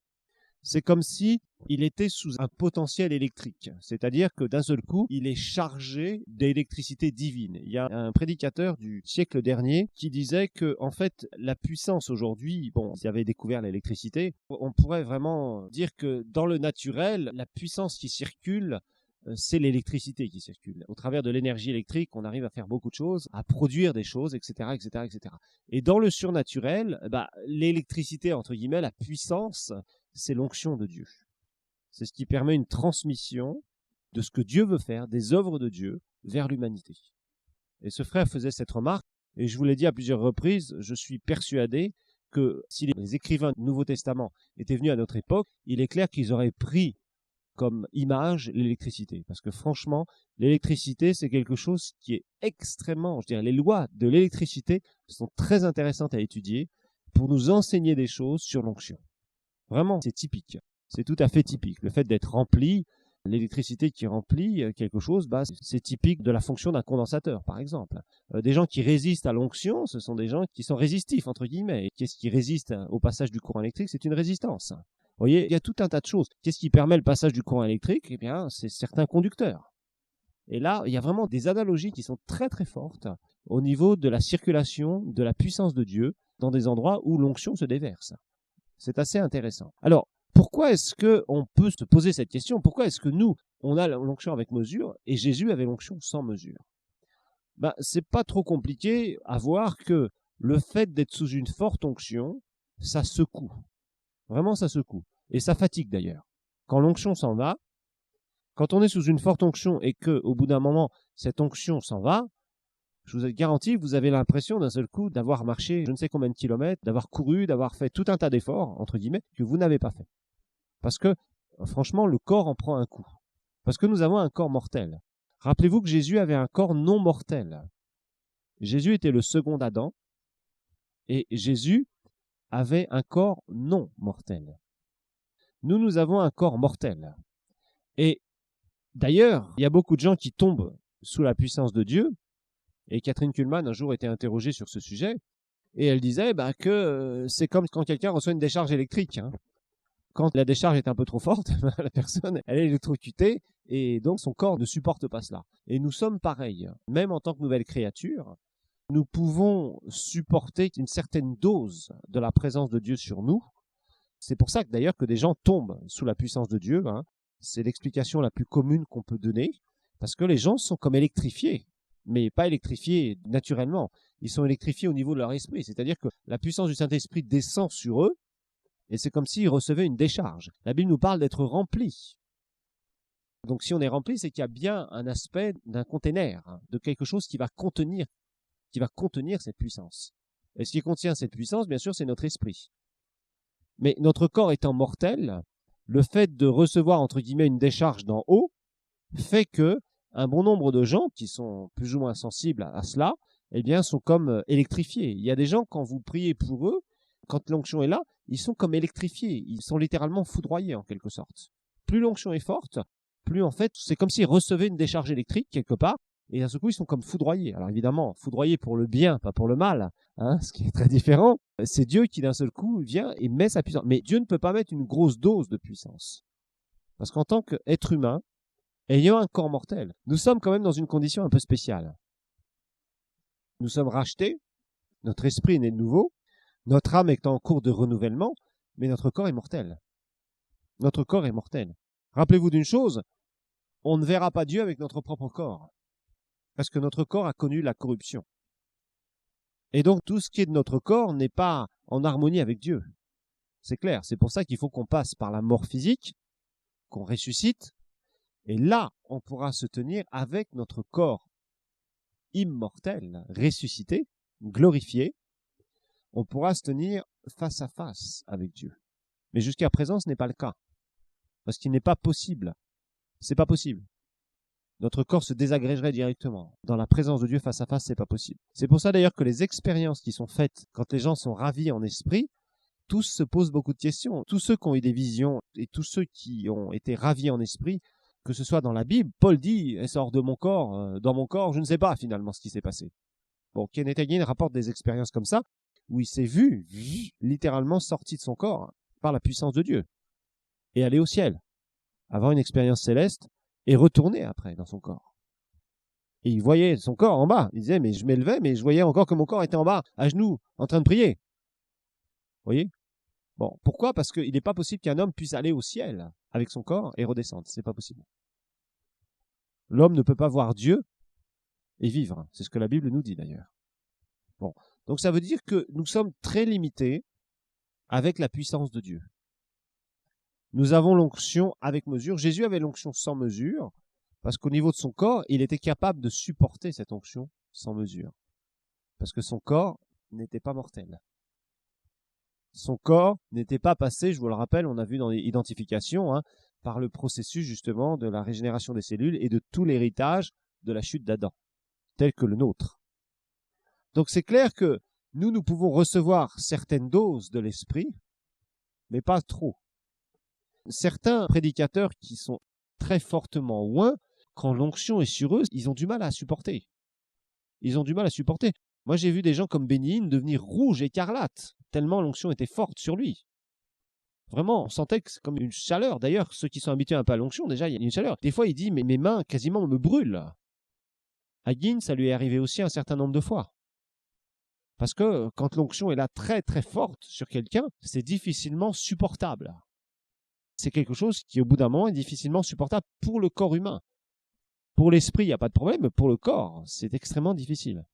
A: c'est comme si il était sous un potentiel électrique. C'est-à-dire que d'un seul coup, il est chargé d'électricité divine. Il y a un prédicateur du siècle dernier qui disait que, en fait, la puissance aujourd'hui, s'il avait découvert l'électricité, on pourrait vraiment dire que dans le naturel, la puissance qui circule, c'est l'électricité qui circule. Au travers de l'énergie électrique, on arrive à faire beaucoup de choses, à produire des choses, etc., etc., etc. Et dans le surnaturel, l'électricité, entre guillemets, la puissance, c'est l'onction de Dieu. C'est ce qui permet une transmission de ce que Dieu veut faire, des œuvres de Dieu, vers l'humanité. Et ce frère faisait cette remarque, et je vous l'ai dit à plusieurs reprises, je suis persuadé que si les écrivains du Nouveau Testament étaient venus à notre époque, il est clair qu'ils auraient pris comme image l'électricité. Parce que franchement, l'électricité, c'est quelque chose qui est extrêmement, les lois de l'électricité sont très intéressantes à étudier pour nous enseigner des choses sur l'onction. Vraiment, c'est typique. C'est tout à fait typique. Le fait d'être rempli, l'électricité qui remplit quelque chose, c'est typique de la fonction d'un condensateur, par exemple. Des gens qui résistent à l'onction, ce sont des gens qui sont résistifs, entre guillemets. Et qu'est-ce qui résiste au passage du courant électrique? C'est une résistance. Vous voyez, il y a tout un tas de choses. Qu'est-ce qui permet le passage du courant électrique? Eh bien, c'est certains conducteurs. Et là, il y a vraiment des analogies qui sont très très fortes au niveau de la circulation de la puissance de Dieu dans des endroits où l'onction se déverse. C'est assez intéressant. Alors, pourquoi est-ce qu'on peut se poser cette question? Pourquoi est-ce que nous, on a l'onction avec mesure et Jésus avait l'onction sans mesure? C'est pas trop compliqué à voir que le fait d'être sous une forte onction, ça secoue. Vraiment, ça secoue. Et ça fatigue d'ailleurs. Quand l'onction s'en va, quand on est sous une forte onction et qu'au bout d'un moment, cette onction s'en va, je vous garantis, vous avez l'impression d'un seul coup d'avoir marché je ne sais combien de kilomètres, d'avoir couru, d'avoir fait tout un tas d'efforts, entre guillemets, que vous n'avez pas fait. Parce que, franchement, le corps en prend un coup. Parce que nous avons un corps mortel. Rappelez-vous que Jésus avait un corps non mortel. Jésus était le second Adam et Jésus avait un corps non mortel. Nous avons un corps mortel. Et d'ailleurs, il y a beaucoup de gens qui tombent sous la puissance de Dieu. Et Catherine Kuhlman, un jour, était interrogée sur ce sujet. Et elle disait que c'est comme quand quelqu'un reçoit une décharge électrique. Quand la décharge est un peu trop forte, la personne, elle est électrocutée et donc son corps ne supporte pas cela. Et nous sommes pareils. Même en tant que nouvelle créature, nous pouvons supporter une certaine dose de la présence de Dieu sur nous. C'est pour ça que d'ailleurs que des gens tombent sous la puissance de Dieu. C'est l'explication la plus commune qu'on peut donner, parce que les gens sont comme électrifiés, mais pas électrifiés naturellement. Ils sont électrifiés au niveau de leur esprit, c'est-à-dire que la puissance du Saint-Esprit descend sur eux, et c'est comme s'ils recevaient une décharge. La Bible nous parle d'être remplis. Donc si on est rempli, c'est qu'il y a bien un aspect d'un container, de quelque chose qui va contenir cette puissance. Et ce qui contient cette puissance, bien sûr, c'est notre esprit. Mais notre corps étant mortel, le fait de recevoir, entre guillemets, une décharge d'en haut, fait que un bon nombre de gens qui sont plus ou moins sensibles à cela, eh bien, sont comme électrifiés. Il y a des gens, quand vous priez pour eux, quand l'onction est là, ils sont comme électrifiés. Ils sont littéralement foudroyés, en quelque sorte. Plus l'onction est forte, plus, en fait, c'est comme s'ils recevaient une décharge électrique, quelque part, et à ce coup, ils sont comme foudroyés. Alors évidemment, foudroyés pour le bien, pas pour le mal, hein, ce qui est très différent. C'est Dieu qui, d'un seul coup, vient et met sa puissance. Mais Dieu ne peut pas mettre une grosse dose de puissance. Parce qu'en tant qu'être humain, ayant un corps mortel, nous sommes quand même dans une condition un peu spéciale. Nous sommes rachetés, notre esprit est né de nouveau, notre âme est en cours de renouvellement, mais notre corps est mortel. Notre corps est mortel. Rappelez-vous d'une chose, on ne verra pas Dieu avec notre propre corps, parce que notre corps a connu la corruption. Et donc tout ce qui est de notre corps n'est pas en harmonie avec Dieu. C'est clair, c'est pour ça qu'il faut qu'on passe par la mort physique, qu'on ressuscite, et là, on pourra se tenir avec notre corps immortel, ressuscité, glorifié, on pourra se tenir face à face avec Dieu. Mais jusqu'à présent, ce n'est pas le cas. Parce qu'il n'est pas possible. C'est pas possible. Notre corps se désagrégerait directement. Dans la présence de Dieu face à face, c'est pas possible. C'est pour ça d'ailleurs que les expériences qui sont faites quand les gens sont ravis en esprit, tous se posent beaucoup de questions. Tous ceux qui ont eu des visions et tous ceux qui ont été ravis en esprit, que ce soit dans la Bible, Paul dit « Elle sort de mon corps, dans mon corps, je ne sais pas finalement ce qui s'est passé. » Bon, Kenneth Hagin rapporte des expériences comme ça, où il s'est vu littéralement sorti de son corps par la puissance de Dieu et aller au ciel, avoir une expérience céleste et retourner après dans son corps. Et il voyait son corps en bas. Il disait, mais je m'élevais, mais je voyais encore que mon corps était en bas, à genoux, en train de prier. Vous voyez? Bon, pourquoi? Parce qu'il n'est pas possible qu'un homme puisse aller au ciel avec son corps et redescendre. C'est pas possible. L'homme ne peut pas voir Dieu et vivre. C'est ce que la Bible nous dit d'ailleurs. Bon. Donc ça veut dire que nous sommes très limités avec la puissance de Dieu. Nous avons l'onction avec mesure. Jésus avait l'onction sans mesure, parce qu'au niveau de son corps, il était capable de supporter cette onction sans mesure. Parce que son corps n'était pas mortel. Son corps n'était pas passé, je vous le rappelle, on a vu dans l'identification, par le processus justement de la régénération des cellules et de tout l'héritage de la chute d'Adam, tel que le nôtre. Donc c'est clair que nous pouvons recevoir certaines doses de l'esprit, mais pas trop. Certains prédicateurs qui sont très fortement oints, quand l'onction est sur eux, ils ont du mal à supporter. Ils ont du mal à supporter. Moi, j'ai vu des gens comme Bénigne devenir rouge, écarlate, tellement l'onction était forte sur lui. Vraiment, on sentait que c'est comme une chaleur. D'ailleurs, ceux qui sont habitués un peu à l'onction, déjà, il y a une chaleur. Des fois, il dit, mais mes mains quasiment me brûlent. Hagin, ça lui est arrivé aussi un certain nombre de fois. Parce que quand l'onction est là très très forte sur quelqu'un, c'est difficilement supportable. C'est quelque chose qui, au bout d'un moment, est difficilement supportable pour le corps humain. Pour l'esprit, il n'y a pas de problème, mais pour le corps, c'est extrêmement difficile.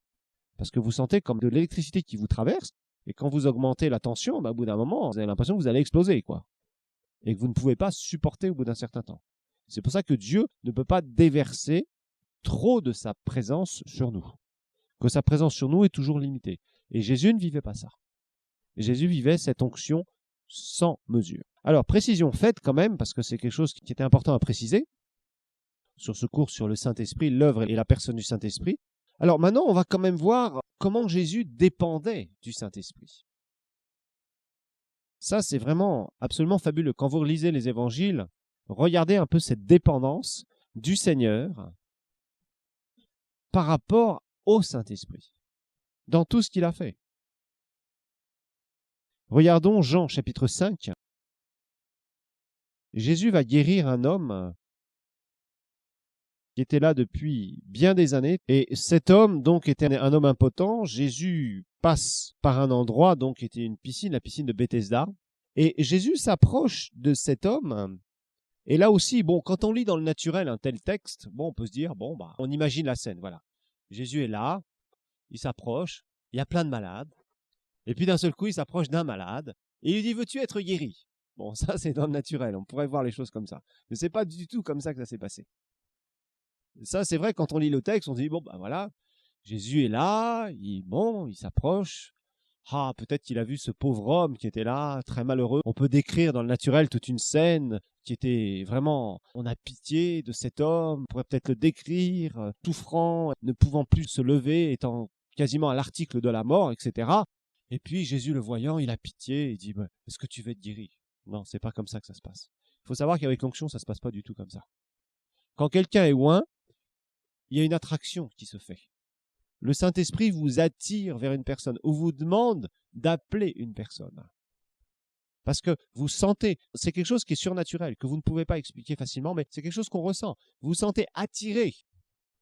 A: Parce que vous sentez comme de l'électricité qui vous traverse, et quand vous augmentez la tension, au bout d'un moment, vous avez l'impression que vous allez exploser, quoi. Et que vous ne pouvez pas supporter au bout d'un certain temps. C'est pour ça que Dieu ne peut pas déverser trop de sa présence sur nous. Que sa présence sur nous est toujours limitée. Et Jésus ne vivait pas ça. Jésus vivait cette onction sans mesure. Alors, précision faite quand même, parce que c'est quelque chose qui était important à préciser, sur ce cours sur le Saint-Esprit, l'œuvre et la personne du Saint-Esprit. Alors maintenant, on va quand même voir comment Jésus dépendait du Saint-Esprit. Ça, c'est vraiment absolument fabuleux. Quand vous relisez les évangiles, regardez un peu cette dépendance du Seigneur par rapport au Saint-Esprit, dans tout ce qu'il a fait. Regardons Jean chapitre 5. Jésus va guérir un homme qui était là depuis bien des années. Et cet homme, donc, était un homme impotent. Jésus passe par un endroit, donc, qui était une piscine, la piscine de Bethesda. Et Jésus s'approche de cet homme. Et là aussi, bon, quand on lit dans le naturel un tel texte, bon, on peut se dire, bon, bah, on imagine la scène, voilà. Jésus est là, il s'approche, il y a plein de malades. Et puis d'un seul coup, il s'approche d'un malade. Et il lui dit, veux-tu être guéri? Bon, ça, c'est dans le naturel. On pourrait voir les choses comme ça. Mais c'est pas du tout comme ça que ça s'est passé. Ça, c'est vrai, quand on lit le texte, on se dit, bon, ben voilà, Jésus est là, il s'approche. Ah, peut-être qu'il a vu ce pauvre homme qui était là, très malheureux. On peut décrire dans le naturel toute une scène qui était vraiment, on a pitié de cet homme, on pourrait peut-être le décrire, souffrant, ne pouvant plus se lever, étant quasiment à l'article de la mort, etc. Et puis Jésus le voyant, il a pitié, il dit, est-ce que tu veux être guéri? Non, c'est pas comme ça que ça se passe. Il faut savoir qu'avec l'onction, ça se passe pas du tout comme ça. Quand quelqu'un est oint, il y a une attraction qui se fait. Le Saint-Esprit vous attire vers une personne ou vous demande d'appeler une personne. Parce que vous sentez, c'est quelque chose qui est surnaturel, que vous ne pouvez pas expliquer facilement, mais c'est quelque chose qu'on ressent. Vous vous sentez attiré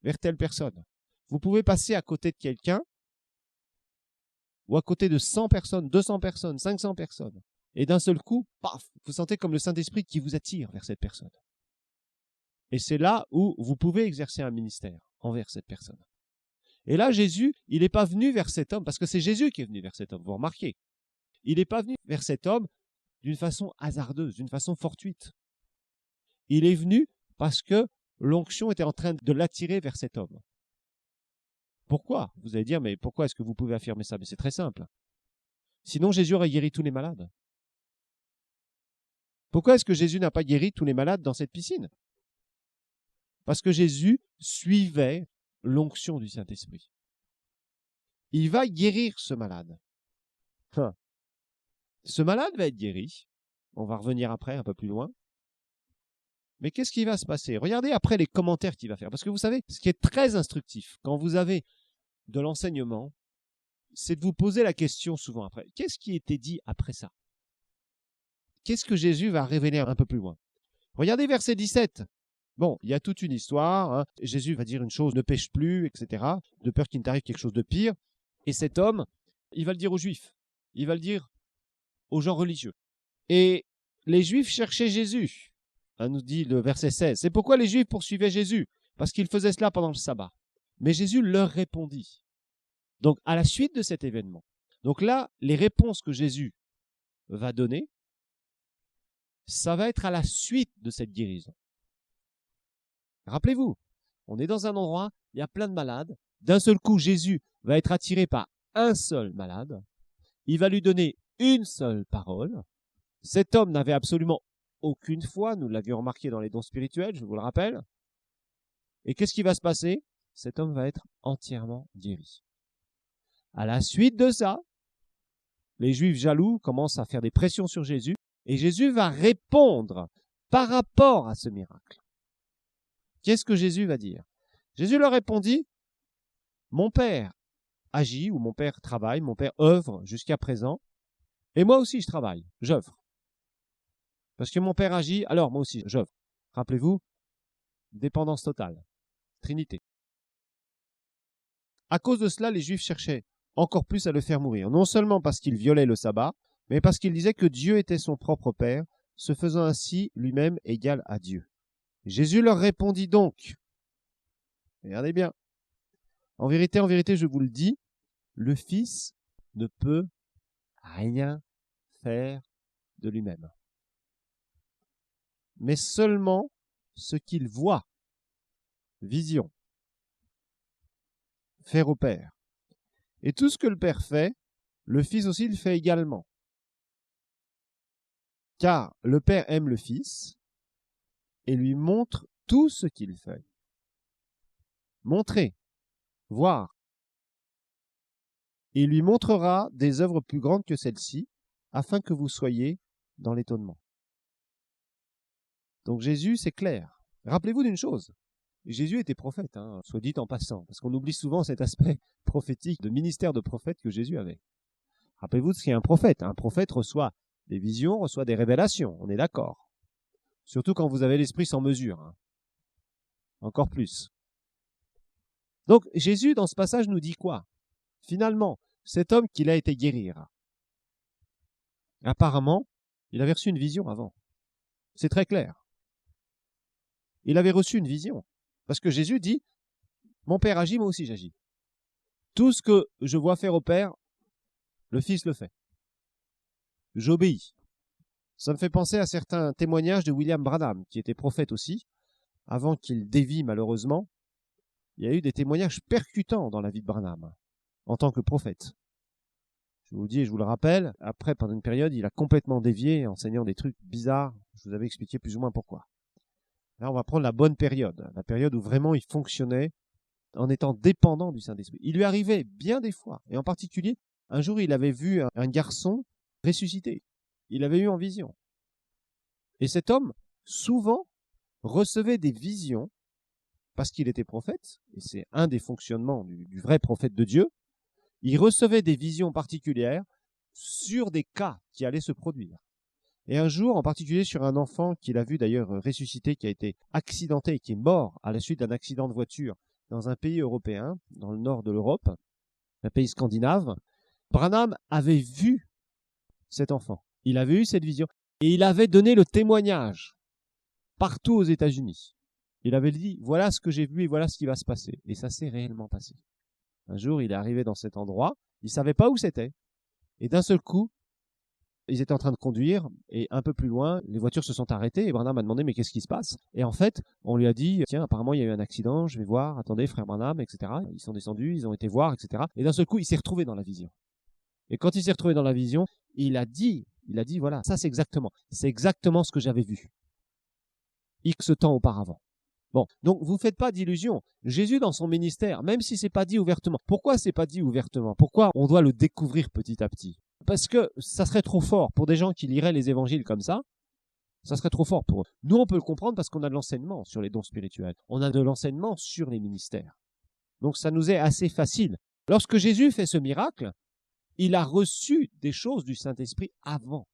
A: vers telle personne. Vous pouvez passer à côté de quelqu'un ou à côté de 100 personnes, 200 personnes, 500 personnes. Et d'un seul coup, paf, vous sentez comme le Saint-Esprit qui vous attire vers cette personne. Et c'est là où vous pouvez exercer un ministère envers cette personne. Et là, Jésus, il n'est pas venu vers cet homme, parce que c'est Jésus qui est venu vers cet homme, vous remarquez. Il n'est pas venu vers cet homme d'une façon hasardeuse, d'une façon fortuite. Il est venu parce que l'onction était en train de l'attirer vers cet homme. Pourquoi? Vous allez dire, mais pourquoi est-ce que vous pouvez affirmer ça? Mais c'est très simple. Sinon, Jésus aurait guéri tous les malades. Pourquoi est-ce que Jésus n'a pas guéri tous les malades dans cette piscine? Parce que Jésus suivait l'onction du Saint-Esprit. Il va guérir ce malade. Ce malade va être guéri. On va revenir après, un peu plus loin. Mais qu'est-ce qui va se passer? Regardez après les commentaires qu'il va faire. Parce que vous savez, ce qui est très instructif, quand vous avez de l'enseignement, c'est de vous poser la question souvent après. Qu'est-ce qui était dit après ça? Qu'est-ce que Jésus va révéler un peu plus loin? Regardez verset 17. Bon, il y a toute une histoire. Hein. Jésus va dire une chose, ne pêche plus, etc. De peur qu'il ne t'arrive quelque chose de pire. Et cet homme, il va le dire aux Juifs. Il va le dire aux gens religieux. Et les Juifs cherchaient Jésus, hein, nous dit le verset 16. C'est pourquoi les Juifs poursuivaient Jésus, parce qu'il faisait cela pendant le sabbat. Mais Jésus leur répondit. Donc, à la suite de cet événement. Donc là, les réponses que Jésus va donner, ça va être à la suite de cette guérison. Rappelez-vous, on est dans un endroit, il y a plein de malades. D'un seul coup, Jésus va être attiré par un seul malade. Il va lui donner une seule parole. Cet homme n'avait absolument aucune foi. Nous l'avions remarqué dans les dons spirituels, je vous le rappelle. Et qu'est-ce qui va se passer? Cet homme va être entièrement guéri. À la suite de ça, les Juifs jaloux commencent à faire des pressions sur Jésus. Et Jésus va répondre par rapport à ce miracle. Qu'est-ce que Jésus va dire? Jésus leur répondit, mon Père agit, ou mon Père travaille, mon Père œuvre jusqu'à présent, et moi aussi je travaille, j'œuvre. Parce que mon Père agit, alors moi aussi j'œuvre. Rappelez-vous, dépendance totale, Trinité. À cause de cela, les Juifs cherchaient encore plus à le faire mourir, non seulement parce qu'il violait le sabbat, mais parce qu'il disait que Dieu était son propre Père, se faisant ainsi lui-même égal à Dieu. Jésus leur répondit donc, regardez bien, en vérité, je vous le dis, le Fils ne peut rien faire de lui-même, mais seulement ce qu'il voit, vision, faire au Père. Et tout ce que le Père fait, le Fils aussi le fait également. Car le Père aime le Fils et lui montre tout ce qu'il fait. Montrer, voir. Il lui montrera des œuvres plus grandes que celles-ci, afin que vous soyez dans l'étonnement. Donc Jésus, c'est clair. Rappelez-vous d'une chose, Jésus était prophète, hein, soit dit en passant, parce qu'on oublie souvent cet aspect prophétique, de ministère de prophète que Jésus avait. Rappelez-vous de ce qu'est un prophète. Un prophète reçoit des visions, reçoit des révélations, on est d'accord. Surtout quand vous avez l'esprit sans mesure. Hein. Encore plus. Donc Jésus, dans ce passage, nous dit quoi? Finalement, cet homme qu'il a été guérir, apparemment, il avait reçu une vision avant. C'est très clair. Il avait reçu une vision. Parce que Jésus dit, mon Père agit, moi aussi j'agis. Tout ce que je vois faire au Père, le Fils le fait. J'obéis. Ça me fait penser à certains témoignages de William Branham, qui était prophète aussi, avant qu'il dévie malheureusement. Il y a eu des témoignages percutants dans la vie de Branham, en tant que prophète. Je vous le dis et je vous le rappelle, après, pendant une période, il a complètement dévié, enseignant des trucs bizarres. Je vous avais expliqué plus ou moins pourquoi. Là, on va prendre la bonne période, la période où vraiment il fonctionnait en étant dépendant du Saint-Esprit. Il lui arrivait bien des fois, et en particulier, un jour, il avait vu un garçon ressuscité. Il avait eu en vision. Et cet homme, souvent, recevait des visions parce qu'il était prophète, et c'est un des fonctionnements du vrai prophète de Dieu, il recevait des visions particulières sur des cas qui allaient se produire. Et un jour, en particulier sur un enfant qu'il a vu d'ailleurs ressuscité, qui a été accidenté et qui est mort à la suite d'un accident de voiture dans un pays européen, dans le nord de l'Europe, un pays scandinave, Branham avait vu cet enfant. Il avait eu cette vision et il avait donné le témoignage partout aux États-Unis. Il avait dit, voilà ce que j'ai vu et voilà ce qui va se passer. Et ça s'est réellement passé. Un jour, il est arrivé dans cet endroit, il ne savait pas où c'était. Et d'un seul coup, ils étaient en train de conduire et un peu plus loin, les voitures se sont arrêtées et Branham a demandé mais qu'est-ce qui se passe? Et en fait, on lui a dit tiens, apparemment il y a eu un accident, je vais voir, attendez frère Branham, etc. Ils sont descendus, ils ont été voir, etc. Et d'un seul coup, il s'est retrouvé dans la vision. Et quand il s'est retrouvé dans la vision, il a dit voilà, ça c'est exactement ce que j'avais vu. X temps auparavant. Bon, donc vous faites pas d'illusions. Jésus dans son ministère, même si c'est pas dit ouvertement. Pourquoi c'est pas dit ouvertement? Pourquoi on doit le découvrir petit à petit? Parce que ça serait trop fort pour des gens qui liraient les évangiles comme ça. Ça serait trop fort pour eux. Nous, on peut le comprendre parce qu'on a de l'enseignement sur les dons spirituels. On a de l'enseignement sur les ministères. Donc ça nous est assez facile. Lorsque Jésus fait ce miracle, il a reçu des choses du Saint-Esprit avant.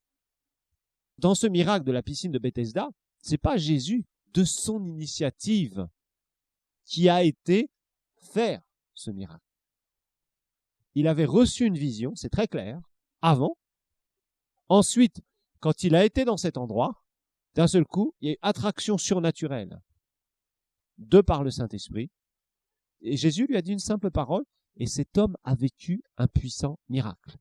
A: Dans ce miracle de la piscine de Bethesda, c'est pas Jésus de son initiative qui a été faire ce miracle. Il avait reçu une vision, c'est très clair, avant. Ensuite, quand il a été dans cet endroit, d'un seul coup, il y a eu attraction surnaturelle de par le Saint-Esprit. Et Jésus lui a dit une simple parole, et cet homme a vécu un puissant miracle.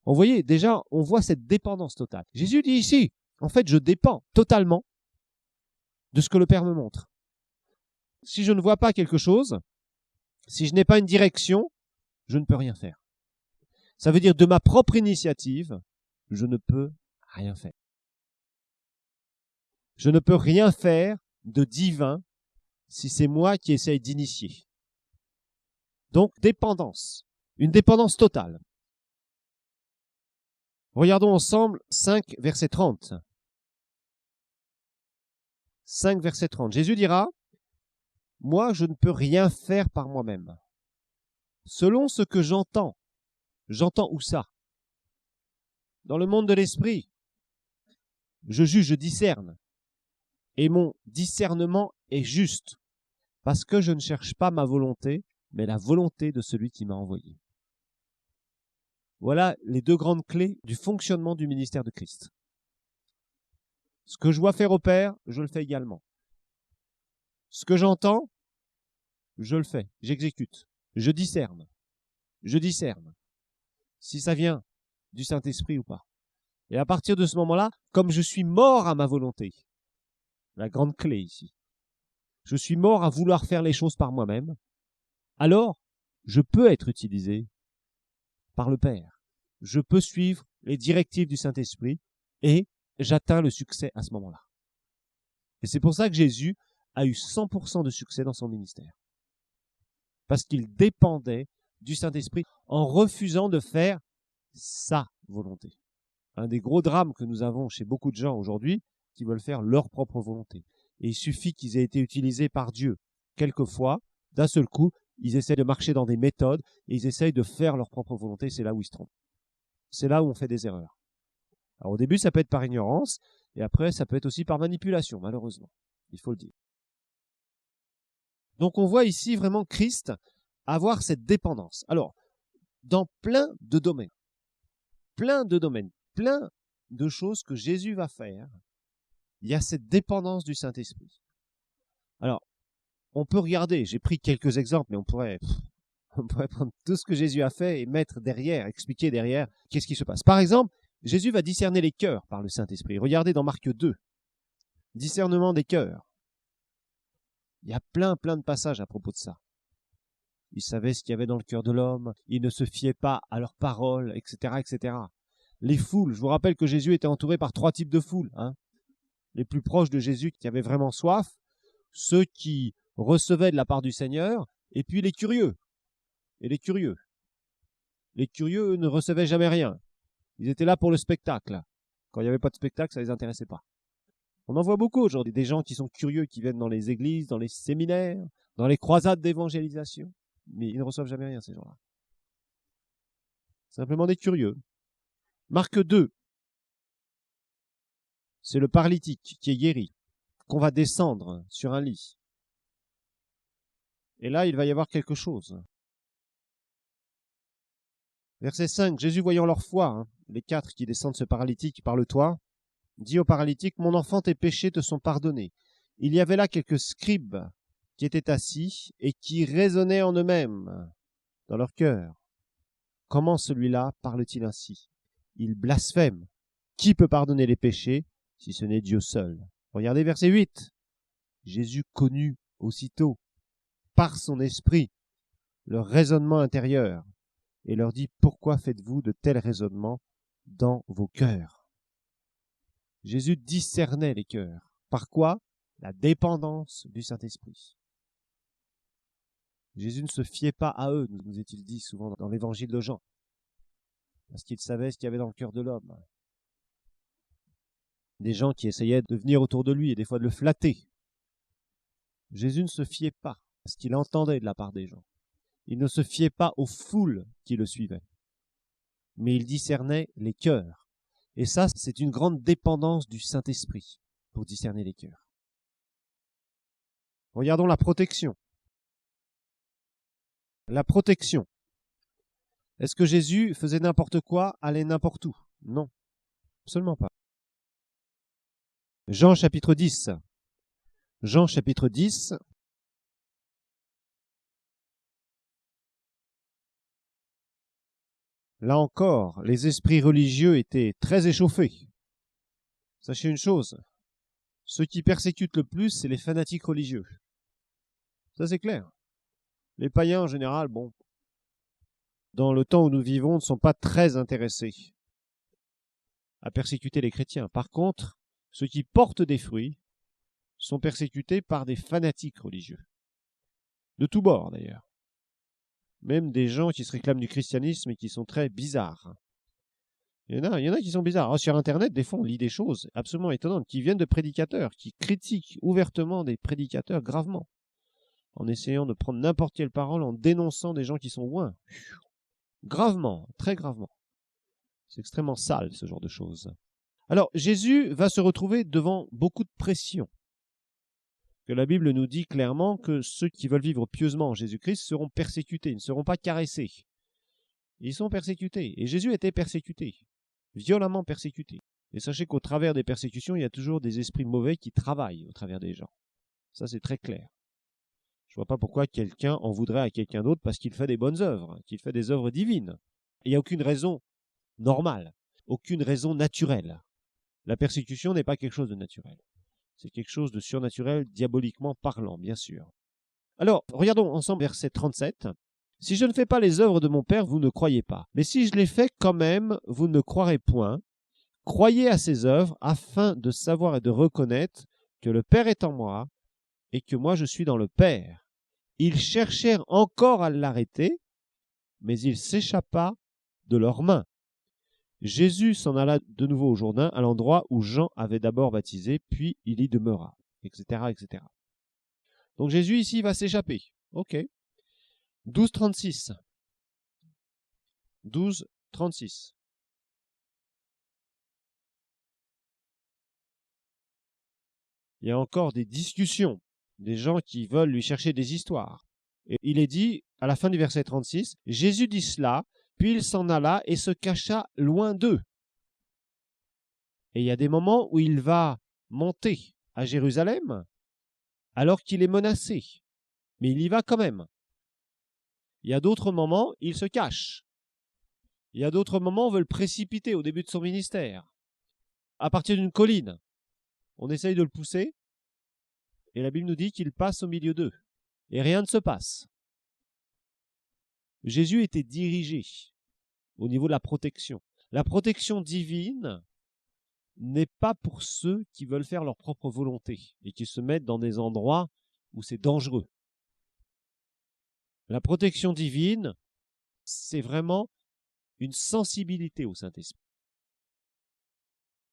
A: Vous voyez, déjà, on voit cette dépendance totale. Jésus dit ici, en fait, je dépends totalement de ce que le Père me montre. Si je ne vois pas quelque chose, si je n'ai pas une direction, je ne peux rien faire. Ça veut dire de ma propre initiative, je ne peux rien faire. Je ne peux rien faire de divin si c'est moi qui essaye d'initier. Donc, dépendance. Une dépendance totale. Regardons ensemble 5, verset 30. 5, verset 30. Jésus dira, « Moi, je ne peux rien faire par moi-même. Selon ce que j'entends où ça? Dans le monde de l'esprit, je juge, je discerne. Et mon discernement est juste, parce que je ne cherche pas ma volonté, mais la volonté de celui qui m'a envoyé. » Voilà les deux grandes clés du fonctionnement du ministère de Christ. Ce que je dois faire au Père, je le fais également. Ce que j'entends, je le fais, j'exécute. Je discerne. Je discerne si ça vient du Saint-Esprit ou pas. Et à partir de ce moment-là, comme je suis mort à ma volonté, la grande clé ici, je suis mort à vouloir faire les choses par moi-même, alors je peux être utilisé par le Père. Je peux suivre les directives du Saint-Esprit et j'atteins le succès à ce moment-là. Et c'est pour ça que Jésus a eu 100% de succès dans son ministère. Parce qu'il dépendait du Saint-Esprit en refusant de faire sa volonté. Un des gros drames que nous avons chez beaucoup de gens aujourd'hui qui veulent faire leur propre volonté. Et il suffit qu'ils aient été utilisés par Dieu quelquefois, d'un seul coup, ils essaient de marcher dans des méthodes et ils essayent de faire leur propre volonté, c'est là où ils se trompent. C'est là où on fait des erreurs. Alors au début, ça peut être par ignorance, et après, ça peut être aussi par manipulation, malheureusement. Il faut le dire. Donc on voit ici vraiment Christ avoir cette dépendance. Alors, dans plein de domaines, plein de choses que Jésus va faire, il y a cette dépendance du Saint-Esprit. Alors, on peut regarder, j'ai pris quelques exemples, mais on pourrait prendre tout ce que Jésus a fait et mettre derrière, expliquer derrière qu'est-ce qui se passe. Par exemple, Jésus va discerner les cœurs par le Saint-Esprit. Regardez dans Marc 2, discernement des cœurs. Il y a plein de passages à propos de ça. Il savait ce qu'il y avait dans le cœur de l'homme, il ne se fiait pas à leurs paroles, etc., etc. Les foules, je vous rappelle que Jésus était entouré par 3 types de foules. Les plus proches de Jésus qui avaient vraiment soif, ceux qui recevaient de la part du Seigneur, et puis les curieux. Et les curieux. Les curieux, eux, ne recevaient jamais rien. Ils étaient là pour le spectacle. Quand il n'y avait pas de spectacle, ça ne les intéressait pas. On en voit beaucoup aujourd'hui, des gens qui sont curieux, qui viennent dans les églises, dans les séminaires, dans les croisades d'évangélisation, mais ils ne reçoivent jamais rien, ces gens-là. Simplement des curieux. Marc 2, c'est le paralytique qui est guéri, qu'on va descendre sur un lit. Et là, il va y avoir quelque chose. Verset 5, Jésus voyant leur foi, les 4 qui descendent ce paralytique par le toit, dit au paralytique, « Mon enfant, tes péchés te sont pardonnés. » Il y avait là quelques scribes qui étaient assis et qui raisonnaient en eux-mêmes, dans leur cœur. Comment celui-là parle-t-il ainsi? Il blasphème. Qui peut pardonner les péchés si ce n'est Dieu seul? Regardez verset 8. Jésus connut aussitôt, par son esprit, leur raisonnement intérieur, et leur dit, « Pourquoi faites-vous de tels raisonnements dans vos cœurs ?» Jésus discernait les cœurs. Par quoi? La dépendance du Saint-Esprit. Jésus ne se fiait pas à eux, nous est-il dit souvent dans l'évangile de Jean, parce qu'il savait ce qu'il y avait dans le cœur de l'homme. Des gens qui essayaient de venir autour de lui et des fois de le flatter. Jésus ne se fiait pas à ce qu'il entendait de la part des gens. Il ne se fiait pas aux foules qui le suivaient, mais il discernait les cœurs. Et ça, c'est une grande dépendance du Saint-Esprit pour discerner les cœurs. Regardons la protection. La protection. Est-ce que Jésus faisait n'importe quoi, allait n'importe où? Non, absolument pas. Jean chapitre 10. Jean chapitre 10. Là encore, les esprits religieux étaient très échauffés. Sachez une chose, ceux qui persécutent le plus, c'est les fanatiques religieux. Ça, c'est clair. Les païens, en général, bon, dans le temps où nous vivons, ne sont pas très intéressés à persécuter les chrétiens. Par contre, ceux qui portent des fruits sont persécutés par des fanatiques religieux. De tous bords, d'ailleurs. Même des gens qui se réclament du christianisme et qui sont très bizarres. Il y en a qui sont bizarres. Alors, sur Internet, des fois, on lit des choses absolument étonnantes qui viennent de prédicateurs, qui critiquent ouvertement des prédicateurs gravement, en essayant de prendre n'importe quelle parole, en dénonçant des gens qui sont loin. Gravement, très gravement. C'est extrêmement sale, ce genre de choses. Alors, Jésus va se retrouver devant beaucoup de pression. Que la Bible nous dit clairement que ceux qui veulent vivre pieusement en Jésus-Christ seront persécutés, ils ne seront pas caressés. Ils sont persécutés. Et Jésus était persécuté, violemment persécuté. Et sachez qu'au travers des persécutions, il y a toujours des esprits mauvais qui travaillent au travers des gens. Ça, c'est très clair. Je ne vois pas pourquoi quelqu'un en voudrait à quelqu'un d'autre parce qu'il fait des bonnes œuvres, qu'il fait des œuvres divines. Il n'y a aucune raison normale, aucune raison naturelle. La persécution n'est pas quelque chose de naturel. C'est quelque chose de surnaturel, diaboliquement parlant, bien sûr. Alors, regardons ensemble verset 37. « Si je ne fais pas les œuvres de mon Père, vous ne croyez pas. Mais si je les fais quand même, vous ne croirez point. Croyez à ces œuvres, afin de savoir et de reconnaître que le Père est en moi et que moi je suis dans le Père. » Ils cherchèrent encore à l'arrêter, mais il s'échappa de leurs mains. Jésus s'en alla de nouveau au Jourdain, à l'endroit où Jean avait d'abord baptisé, puis il y demeura, etc., etc. Donc Jésus ici va s'échapper. Ok. 12,36. 12,36. Il y a encore des discussions, des gens qui veulent lui chercher des histoires. Et il est dit, à la fin du verset 36, « Jésus dit cela, puis il s'en alla et se cacha loin d'eux. » Et il y a des moments où il va monter à Jérusalem alors qu'il est menacé. Mais il y va quand même. Il y a d'autres moments, il se cache. Il y a d'autres moments, on veut le précipiter au début de son ministère. À partir d'une colline, on essaye de le pousser et la Bible nous dit qu'il passe au milieu d'eux. Et rien ne se passe. Jésus était dirigé au niveau de la protection. La protection divine n'est pas pour ceux qui veulent faire leur propre volonté et qui se mettent dans des endroits où c'est dangereux. La protection divine, c'est vraiment une sensibilité au Saint-Esprit.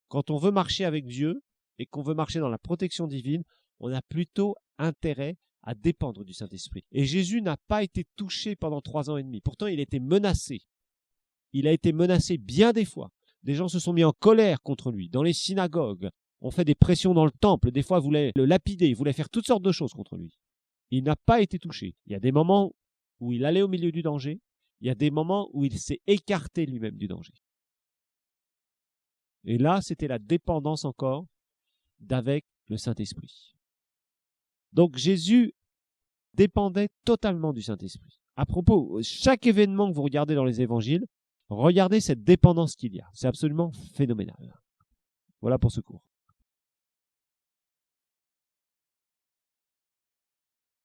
A: Quand on veut marcher avec Dieu et qu'on veut marcher dans la protection divine, on a plutôt intérêt à dépendre du Saint-Esprit. Et Jésus n'a pas été touché pendant 3 ans et demi. Pourtant, il a été menacé. Il a été menacé bien des fois. Des gens se sont mis en colère contre lui, dans les synagogues. On fait des pressions dans le temple. Des fois, voulaient le lapider, voulaient faire toutes sortes de choses contre lui. Il n'a pas été touché. Il y a des moments où il allait au milieu du danger. Il y a des moments où il s'est écarté lui-même du danger. Et là, c'était la dépendance encore d'avec le Saint-Esprit. Donc Jésus dépendait totalement du Saint-Esprit. À propos, chaque événement que vous regardez dans les évangiles, regardez cette dépendance qu'il y a. C'est absolument phénoménal. Voilà pour ce cours.